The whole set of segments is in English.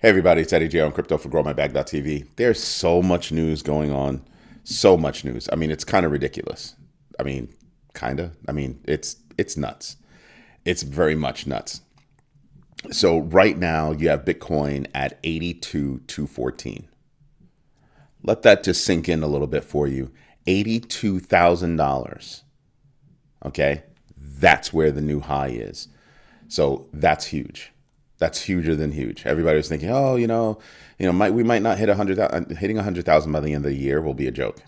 Hey everybody, it's Eddie J on Crypto for GrowMyBag.tv. There's so much news going on. So much news. I mean, it's kind of ridiculous. I mean, kind of. I mean, it's nuts. It's very much nuts. So right now you have Bitcoin at 82,214. Let that just sink in a little bit for you. $82,000. Okay? That's where the new high is. So that's huge. That's huger than huge. Everybody was thinking, oh, we might not hit 100,000. Hitting 100,000 by the end of the year will be a joke.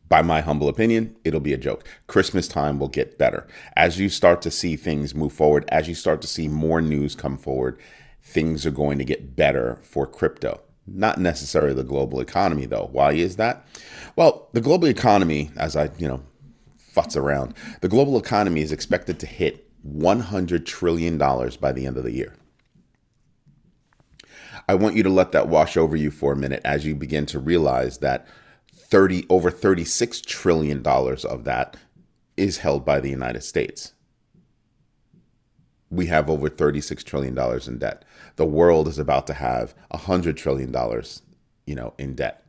By my humble opinion, it'll be a joke. Christmas time will get better. As you start to see things move forward, as you start to see more news come forward, things are going to get better for crypto. Not necessarily the global economy, though. Why is that? Well, the global economy, as I, futz around, the global economy is expected to hit $100 trillion by the end of the year. I want you to let that wash over you for a minute as you begin to realize that over $36 trillion of that is held by the United States. We have over $36 trillion in debt. The world is about to have $100 trillion, in debt.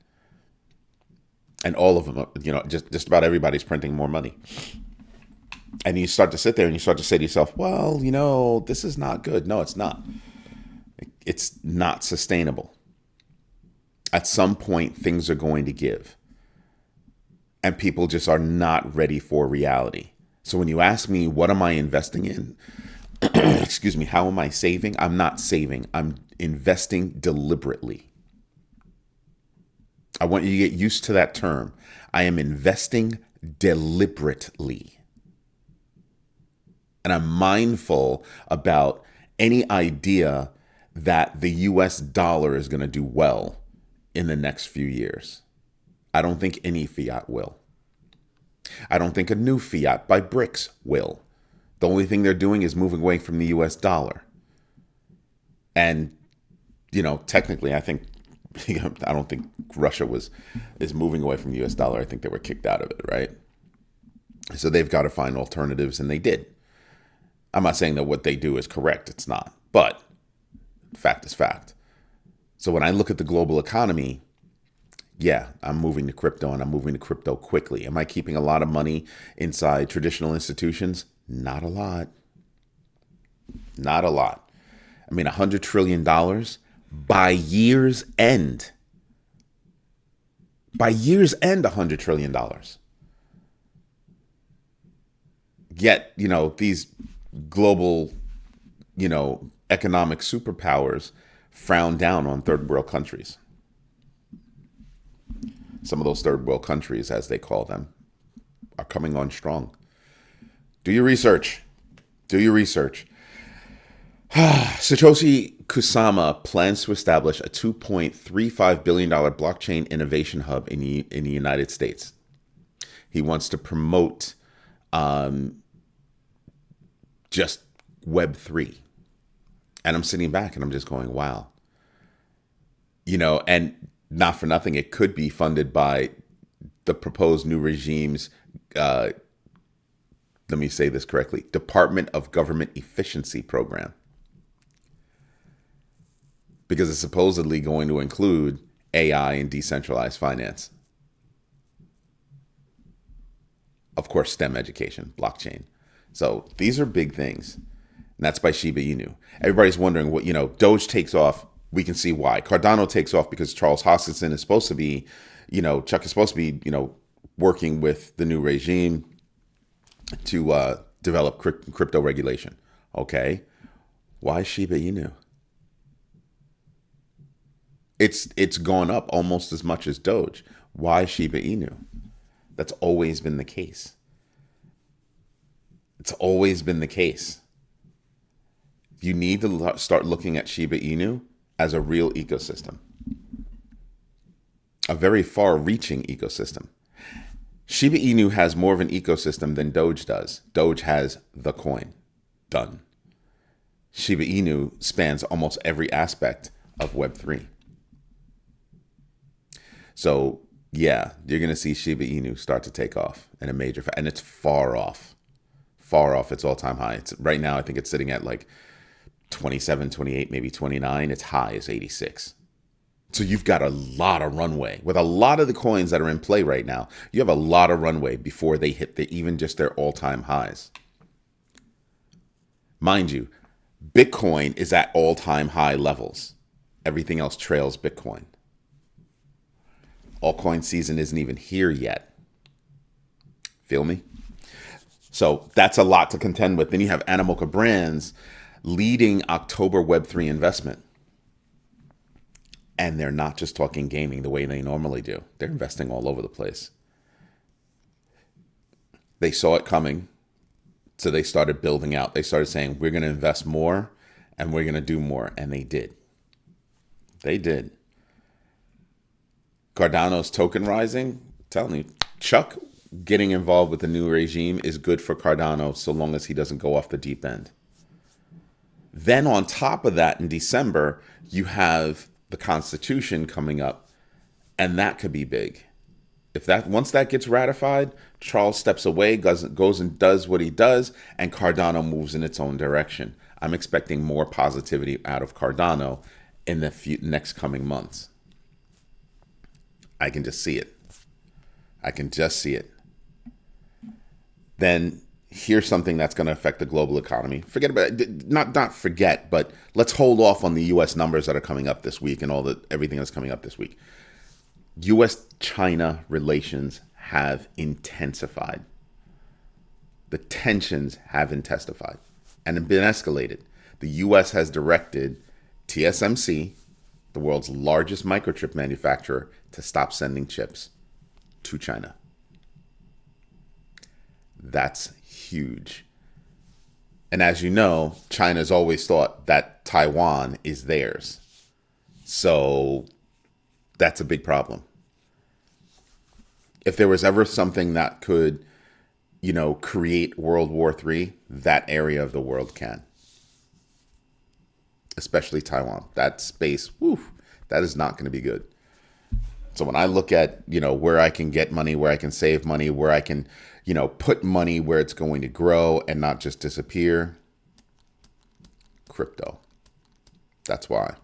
And all of them, just about everybody's printing more money. And you start to sit there and you start to say to yourself, well, this is not good. No, it's not. It's not sustainable. At some point, things are going to give. And people just are not ready for reality. So when you ask me, what am I investing in? Excuse me, how am I saving? I'm not saving. I'm investing deliberately. I want you to get used to that term. I am investing deliberately. And I'm mindful about any idea that the US dollar is going to do well in the next few years. I don't think any fiat will. I don't think a new fiat by BRICS will. The only thing they're doing is moving away from the US dollar. And, technically, I think, I don't think Russia is moving away from the US dollar. I think they were kicked out of it, right? So they've got to find alternatives, and they did. I'm not saying that what they do is correct. It's not. But fact is fact. So when I look at the global economy, yeah, I'm moving to crypto, and I'm moving to crypto quickly. Am I keeping a lot of money inside traditional institutions? Not a lot. Not a lot. I mean, $100 trillion by year's end. By year's end, $100 trillion. Yet, these global, economic superpowers frown down on third world countries. Some of those third world countries, as they call them, are coming on strong. Do your research. Do your research. Shytoshi Kusama plans to establish a $2.35 billion blockchain innovation hub in the United States. He wants to promote just Web3. And I'm sitting back and I'm just going, wow. And not for nothing, it could be funded by the proposed new regime's, let me say this correctly, Department of Government Efficiency Program. Because it's supposedly going to include AI and decentralized finance. Of course, STEM education, blockchain. So these are big things. And that's by Shiba Inu. Everybody's wondering what, Doge takes off. We can see why. Cardano takes off because Charles Hoskinson is supposed to be, Chuck is supposed to be, working with the new regime to develop crypto regulation. Okay. Why Shiba Inu? It's gone up almost as much as Doge. Why Shiba Inu? That's always been the case. It's always been the case. You need to start looking at Shiba Inu as a real ecosystem. A very far-reaching ecosystem. Shiba Inu has more of an ecosystem than Doge does. Doge has the coin. Done. Shiba Inu spans almost every aspect of Web3. So, yeah, you're going to see Shiba Inu start to take off in a major and it's far off its all-time high. Right now, I think it's sitting at like 27, 28, maybe 29. Its high is 86. So you've got a lot of runway. With a lot of the coins that are in play right now, you have a lot of runway before they hit even just their all-time highs. Mind you, Bitcoin is at all-time high levels. Everything else trails Bitcoin. Altcoin season isn't even here yet. Feel me? So that's a lot to contend with. Then you have Animoca Brands leading October Web3 investment. And they're not just talking gaming the way they normally do. They're investing all over the place. They saw it coming, so they started building out. They started saying, we're going to invest more and we're going to do more. And they did. They did. Cardano's token rising, I'm telling you, Chuck getting involved with the new regime is good for Cardano so long as he doesn't go off the deep end. Then on top of that, in December, you have the Constitution coming up, and that could be big. Once that gets ratified, Charles steps away, goes and does what he does, and Cardano moves in its own direction. I'm expecting more positivity out of Cardano in the next coming months. I can just see it. I can just see it. Then here's something that's going to affect the global economy. Forget about it. Not forget, but let's hold off on the U.S. numbers that are coming up this week and everything that's coming up this week. U.S.-China relations have intensified. The tensions have intensified and have been escalated. The U.S. has directed TSMC, the world's largest microchip manufacturer, to stop sending chips to China. That's huge. And as you know, China's always thought that Taiwan is theirs. So that's a big problem. If there was ever something that could, create World War III, that area of the world can. Especially Taiwan. That space, that is not going to be good. So when I look at, where I can get money, where I can save money, where I can, put money where it's going to grow and not just disappear, crypto. That's why.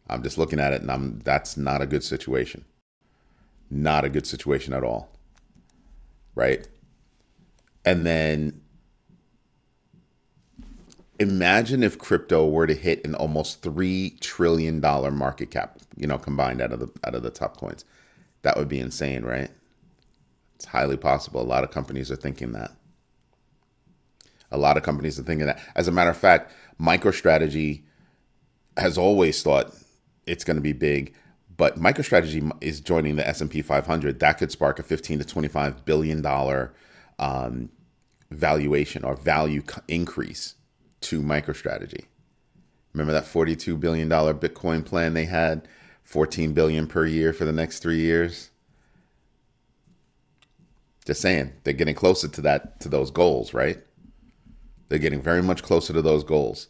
I'm just looking at it and that's not a good situation. Not a good situation at all. Right? And then imagine if crypto were to hit an almost $3 trillion market cap, combined out of the top coins. That would be insane, right? It's highly possible. A lot of companies are thinking that. As a matter of fact, MicroStrategy has always thought it's going to be big, but MicroStrategy is joining the S&P 500. That could spark a $15 to $25 billion valuation or value increase to MicroStrategy. Remember that $42 billion Bitcoin plan they had? $14 billion per year for the next 3 years. Just saying, they're getting closer to those goals, right? They're getting very much closer to those goals.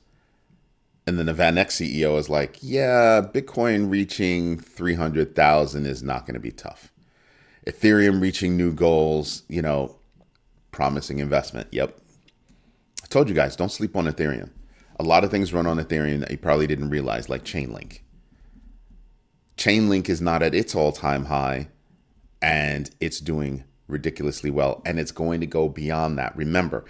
And then the VanEck CEO is like, yeah, Bitcoin reaching 300,000 is not going to be tough. Ethereum reaching new goals, promising investment. Yep. I told you guys, don't sleep on Ethereum. A lot of things run on Ethereum that you probably didn't realize, like Chainlink. Chainlink is not at its all-time high, and it's doing ridiculously well, and it's going to go beyond that. Remember,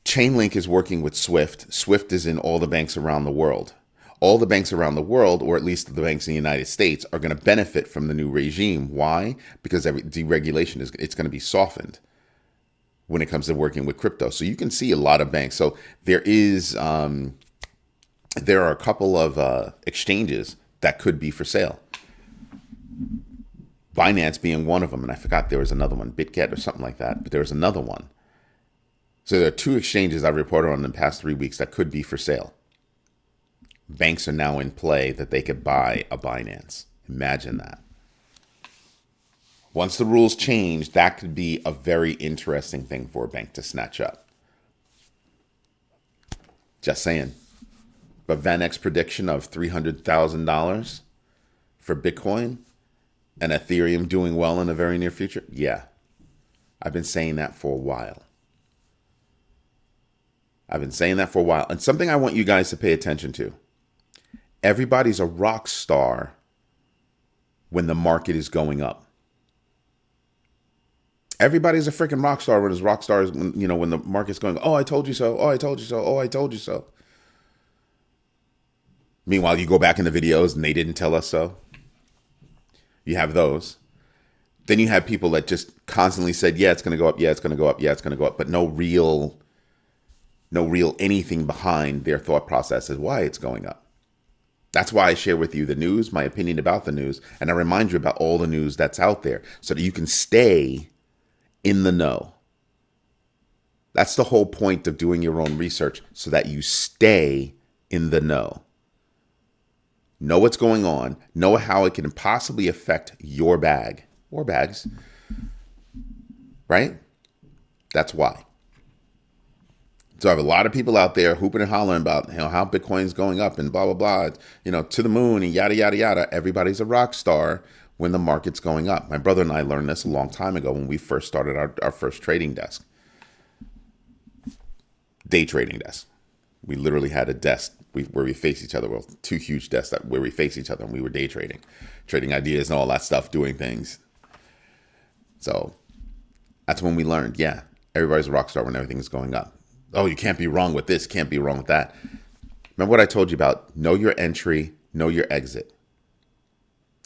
Chainlink is working with Swift. Swift is in all the banks around the world. All the banks around the world, or at least the banks in the United States, are going to benefit from the new regime. Why? Because deregulation it's going to be softened when it comes to working with crypto. So you can see a lot of banks. So there are a couple of exchanges that could be for sale. Binance being one of them, and I forgot there was another one, BitGet or something like that, but there was another one. So there are two exchanges I've reported on in the past 3 weeks that could be for sale. Banks are now in play that they could buy a Binance. Imagine that. Once the rules change, that could be a very interesting thing for a bank to snatch up. Just saying. But VanEck's prediction of $300,000 for Bitcoin and Ethereum doing well in the very near future? Yeah. I've been saying that for a while. I've been saying that for a while. And something I want you guys to pay attention to. Everybody's a rock star when the market is going up. Everybody's a freaking rock star when it's rock stars, when the market's going, oh, I told you so. Oh, I told you so. Oh, I told you so. Meanwhile, you go back in the videos and they didn't tell us so. You have those. Then you have people that just constantly said, yeah, it's going to go up. Yeah, it's going to go up. Yeah, it's going to go up. But no real anything behind their thought process as why it's going up. That's why I share with you the news, my opinion about the news, and I remind you about all the news that's out there so that you can stay in the know. That's the whole point of doing your own research, so that you stay in the know. Know what's going on, know how it can possibly affect your bag or bags, right? That's why. So I have a lot of people out there hooping and hollering about how Bitcoin's going up and blah, blah, blah, to the moon and yada, yada, yada. Everybody's a rock star when the market's going up. My brother and I learned this a long time ago when we first started our first trading desk. Day trading desk. We literally had a desk where we face each other. Well, two huge desks where we face each other, and we were day trading ideas and all that stuff, doing things. So that's when we learned, yeah, everybody's a rock star when everything's going up. Oh, you can't be wrong with this, can't be wrong with that. Remember what I told you about? Know your entry, know your exit.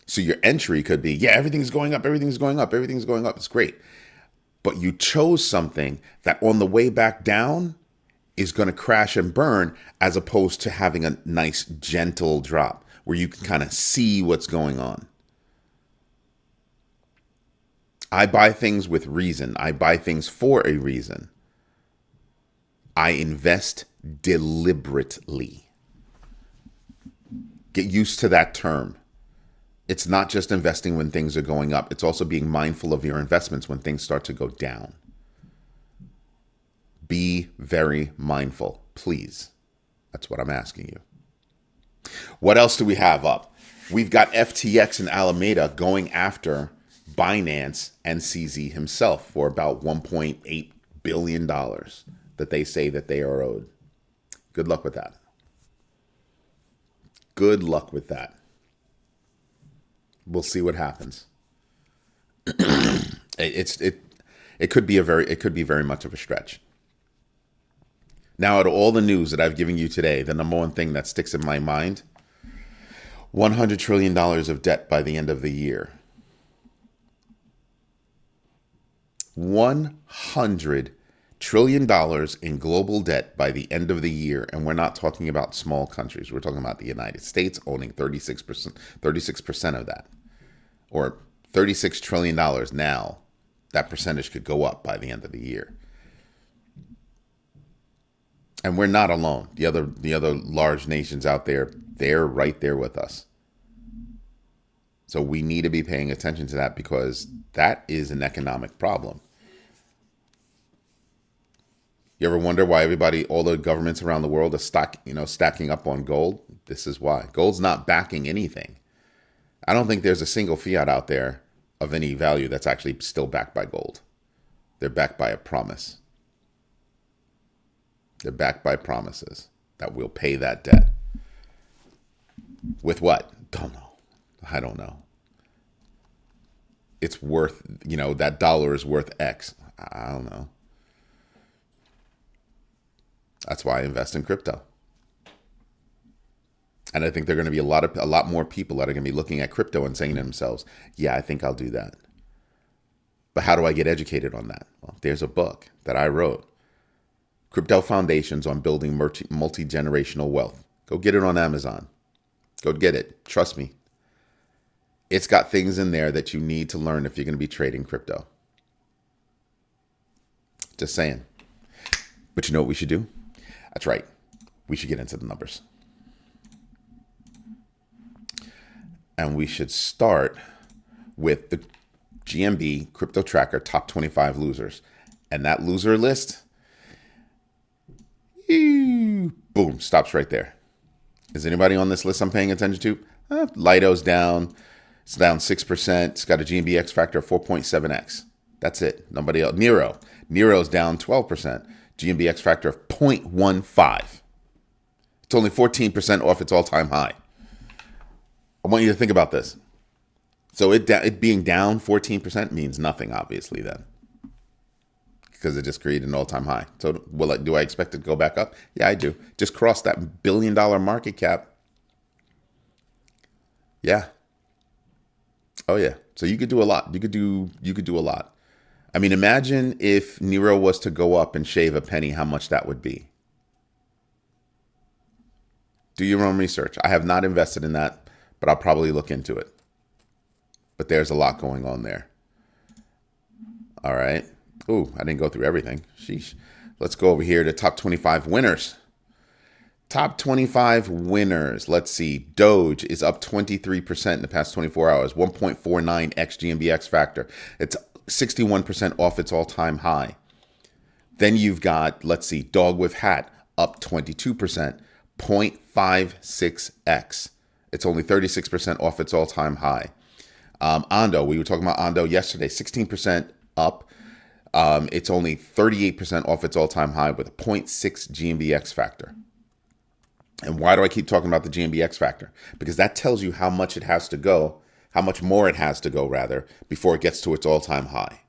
So your entry could be, yeah, everything's going up, everything's going up, everything's going up. It's great. But you chose something that on the way back down is going to crash and burn, as opposed to having a nice, gentle drop where you can kind of see what's going on. I buy things with reason. I buy things for a reason. I invest deliberately. Get used to that term. It's not just investing when things are going up. It's also being mindful of your investments when things start to go down. Be very mindful, please. That's what I'm asking you. What else do we have up? We've got FTX and Alameda going after Binance and CZ himself for about $1.8 billion that they say that they are owed. Good luck with that. Good luck with that. We'll see what happens. It could be very much of a stretch. Now, out of all the news that I've given you today, the number one thing that sticks in my mind, $100 trillion of debt by the end of the year. $100 trillion in global debt by the end of the year. And we're not talking about small countries. We're talking about the United States owning 36% of that, or $36 trillion now. That percentage could go up by the end of the year. And we're not alone. The other large nations out there, they're right there with us. So we need to be paying attention to that, because that is an economic problem. You ever wonder why all the governments around the world are stacking up on gold? This is why. Gold's not backing anything. I don't think there's a single fiat out there of any value that's actually still backed by gold. They're backed by a promise. They're backed by promises that we'll pay that debt. With what? Don't know. I don't know. It's worth, that dollar is worth X. I don't know. That's why I invest in crypto. And I think there are going to be a lot more people that are going to be looking at crypto and saying to themselves, yeah, I think I'll do that. But how do I get educated on that? Well, there's a book that I wrote, Crypto Foundations on Building Multi-Generational Wealth. Go get it on Amazon. Go get it. Trust me. It's got things in there that you need to learn if you're going to be trading crypto. Just saying. But you know what we should do? That's right. We should get into the numbers. And we should start with the GMB Crypto Tracker Top 25 Losers. And that loser list, boom, stops right there. Is anybody on this list I'm paying attention to? Lido's down. It's down 6%. It's got a GMB X factor of 4.7x. That's it. Nobody else. Nero's down 12%. GMBX factor of 0.15. It's only 14% off its all-time high. I want you to think about this. So it being down 14% means nothing, obviously, then, because it just created an all-time high. So do I expect it to go back up? Yeah, I do. Just crossed that $1 billion market cap. Yeah. Oh yeah. So you could do a lot. You could do a lot. I mean, imagine if Nero was to go up and shave a penny, how much that would be. Do your own research. I have not invested in that, but I'll probably look into it. But there's a lot going on there. All right. Ooh, I didn't go through everything. Sheesh. Let's go over here to top 25 winners. Top 25 winners. Let's see. Doge is up 23% in the past 24 hours. 1.49x GMBX factor. It's 61% off its all-time high. Then you've got, let's see, Dog with Hat up 22%. 0.56x. It's only 36% off its all-time high. Ando, we were talking about Ando yesterday, 16% up. It's only 38% off its all-time high with a 0.6 GMBX factor. And why do I keep talking about the GMBX factor? Because that tells you how much it has to go, how much more it has to go, rather, before it gets to its all-time high.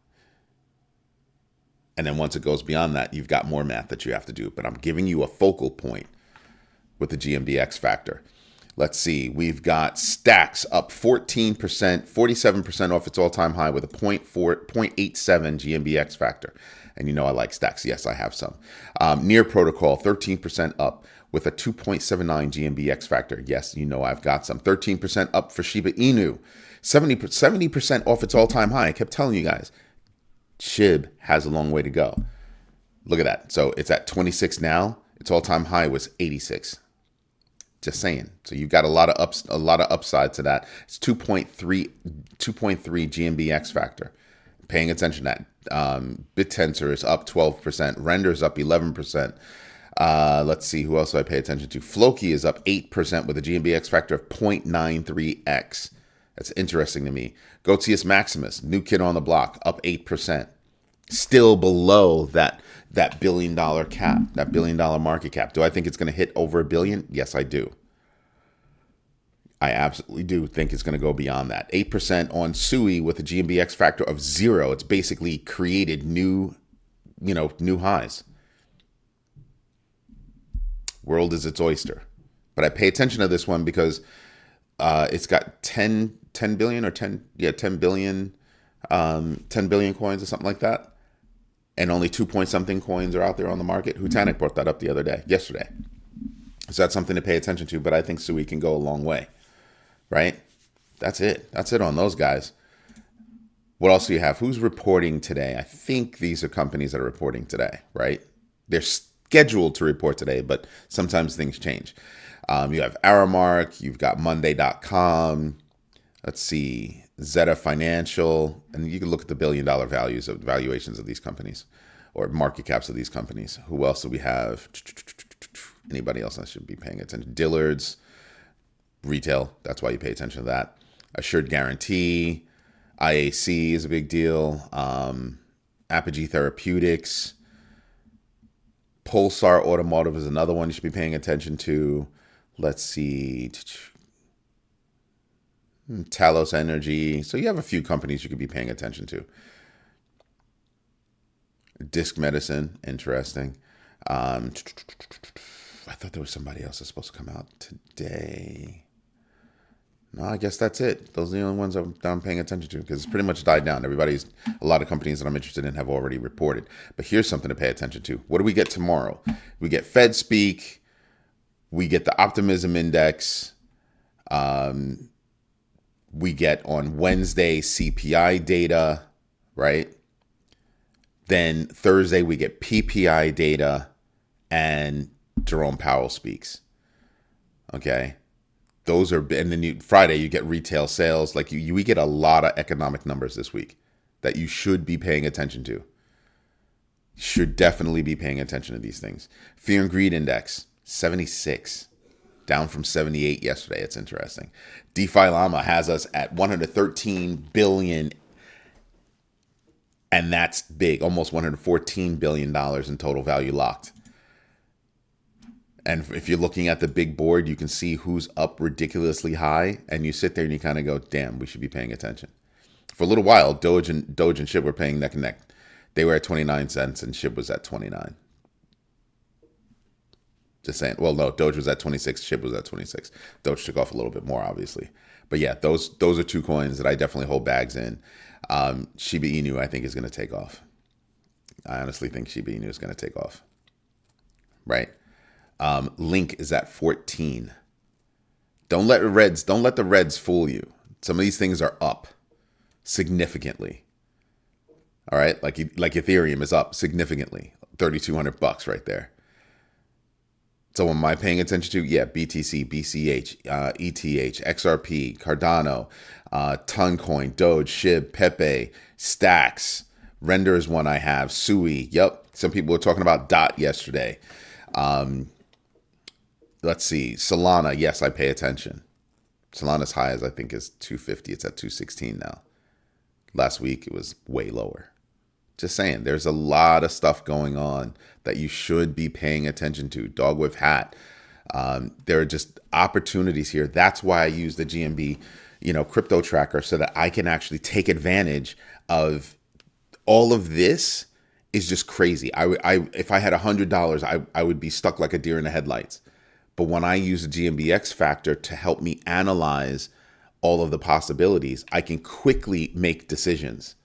And then once it goes beyond that, you've got more math that you have to do. But I'm giving you a focal point with the GMBX factor. Let's see. We've got Stacks up 14%, 47% off its all-time high with a 0.87 GMBX factor. And you know I like Stacks. Yes, I have some. Near Protocol, 13% up with a 2.79 GMBX factor. Yes, you know I've got some. 13% up for Shiba Inu. 70% off its all-time high. I kept telling you guys, S.H.I.B has a long way to go. Look at that. So it's at 26 now. Its all-time high was 86. Just saying. So you've got a lot of upside to that. It's 2.3 GMBX factor. Paying attention to that. BitTensor is up 12%. Render's up 11%. Let's see who else do I pay attention to. Floki is up 8% with a GMBX factor of 0.93x. That's interesting to me. Gotius Maximus, new kid on the block, up 8%. Still below that $1 billion cap, that $1 billion market cap. Do I think it's going to hit over $1 billion? Yes, I do. I absolutely do think it's going to go beyond that. 8% on SUI with a GMBX factor of 0. It's basically created new highs. World is its oyster. But I pay attention to this one because it's got 10 billion or 10 billion coins or something like that. And only 2 point something coins are out there on the market. Hutanic brought that up yesterday. So that's something to pay attention to, but I think SUI can go a long way, right? That's it. That's it on those guys. What else do you have? Who's reporting today? I think these are companies that are reporting today, right? They're scheduled to report today, but sometimes things change. You have Aramark, you've got Monday.com, let's see, Zeta Financial, and you can look at the $1 billion valuations of these companies or market caps of these companies. Who else do we have? Anybody else I should be paying attention? Dillard's, retail, that's why you pay attention to that. Assured Guarantee, IAC is a big deal. Apogee Therapeutics, Pulsar Automotive is another one you should be paying attention to. Let's see. Talos Energy. So you have a few companies you could be paying attention to. Disc Medicine, interesting. I thought there was somebody else that's supposed to come out today. No, I guess that's it. Those are the only ones I'm paying attention to because it's pretty much died down. A lot of companies that I'm interested in have already reported. But here's something to pay attention to. What do we get tomorrow? We get Fed speak. We get the optimism index. We get on Wednesday CPI data, right? Then Thursday we get PPI data and Jerome Powell speaks. Okay. Those are, and then Friday you get retail sales. Like we get a lot of economic numbers this week that you should be paying attention to. Should definitely be paying attention to these things. Fear and Greed Index, 76, down from 78 yesterday. It's interesting. DeFi Llama has us at 113 billion And that's big, almost $114 billion in total value locked. And if you're looking at the big board, you can see who's up ridiculously high. And you sit there and you kind of go, damn, we should be paying attention. For a little while, Doge and SHIB were paying neck and neck. They were at 29 cents and SHIB was at 29. Just saying. Well, no, Doge was at 26, SHIB was at 26. Doge took off a little bit more, obviously. But yeah, those are two coins that I definitely hold bags in. Shiba Inu, I think, is going to take off. I honestly think Shiba Inu is going to take off. Right? Link is at 14. Don't let the reds fool you. Some of these things are up significantly. All right, like Ethereum is up significantly, $3,200 right there. So am I paying attention to? Yeah, BTC, BCH, ETH, XRP, Cardano, Toncoin, Doge, SHIB, Pepe, Stacks. Render is one I have. Sui. Yep. Some people were talking about DOT yesterday. Let's see. Solana. Yes, I pay attention. Solana's high as I think is 250. It's at 216 now. Last week it was way lower. Just saying, there's a lot of stuff going on that you should be paying attention to. Dog with hat. There are just opportunities here. That's why I use the GMB, crypto tracker, so that I can actually take advantage of all of this. Is just crazy. If I had $100, I would be stuck like a deer in the headlights. But when I use the GMBX factor to help me analyze all of the possibilities, I can quickly make decisions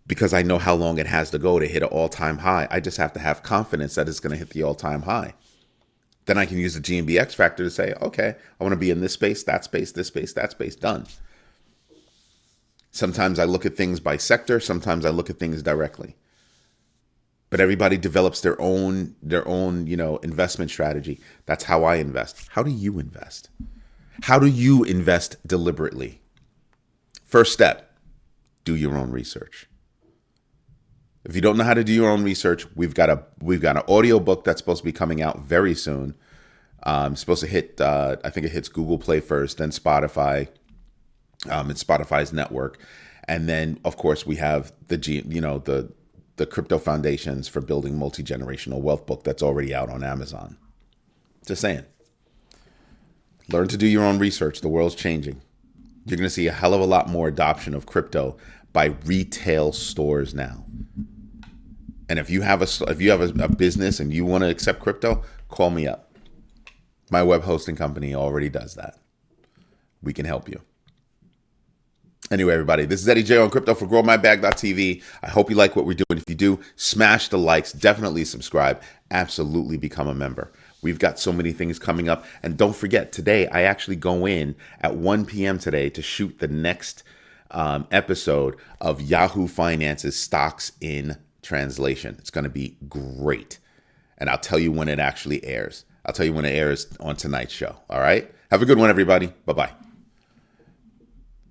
because I know how long it has to go to hit an all-time high. I just have to have confidence that it's going to hit the all-time high. Then I can use the GMBX factor to say, okay, I want to be in this space, that space, this space, that space, done. Sometimes I look at things by sector. Sometimes I look at things directly. But everybody develops their own, investment strategy. That's how I invest. How do you invest? How do you invest deliberately? First step, do your own research. If you don't know how to do your own research, we've got an audio book that's supposed to be coming out very soon. It's supposed to hit, I think it hits Google Play first, then Spotify. It's Spotify's network. And then, of course, we have the Crypto Foundations for Building Multi-Generational Wealth book that's already out on Amazon. Just saying. Learn to do your own research. The world's changing. You're going to see a hell of a lot more adoption of crypto by retail stores now. And if you have a business and you want to accept crypto, call me up. My web hosting company already does that. We can help you. Anyway, everybody, this is Eddie J on crypto for growmybag.tv. I hope you like what we're doing. If you do, smash the likes, definitely subscribe, absolutely become a member. We've got so many things coming up. And don't forget, today, I actually go in at 1 p.m. today to shoot the next episode of Yahoo Finance's Stocks in Translation. It's going to be great. And I'll tell you when it actually airs. I'll tell you when it airs on tonight's show. All right? Have a good one, everybody. Bye-bye.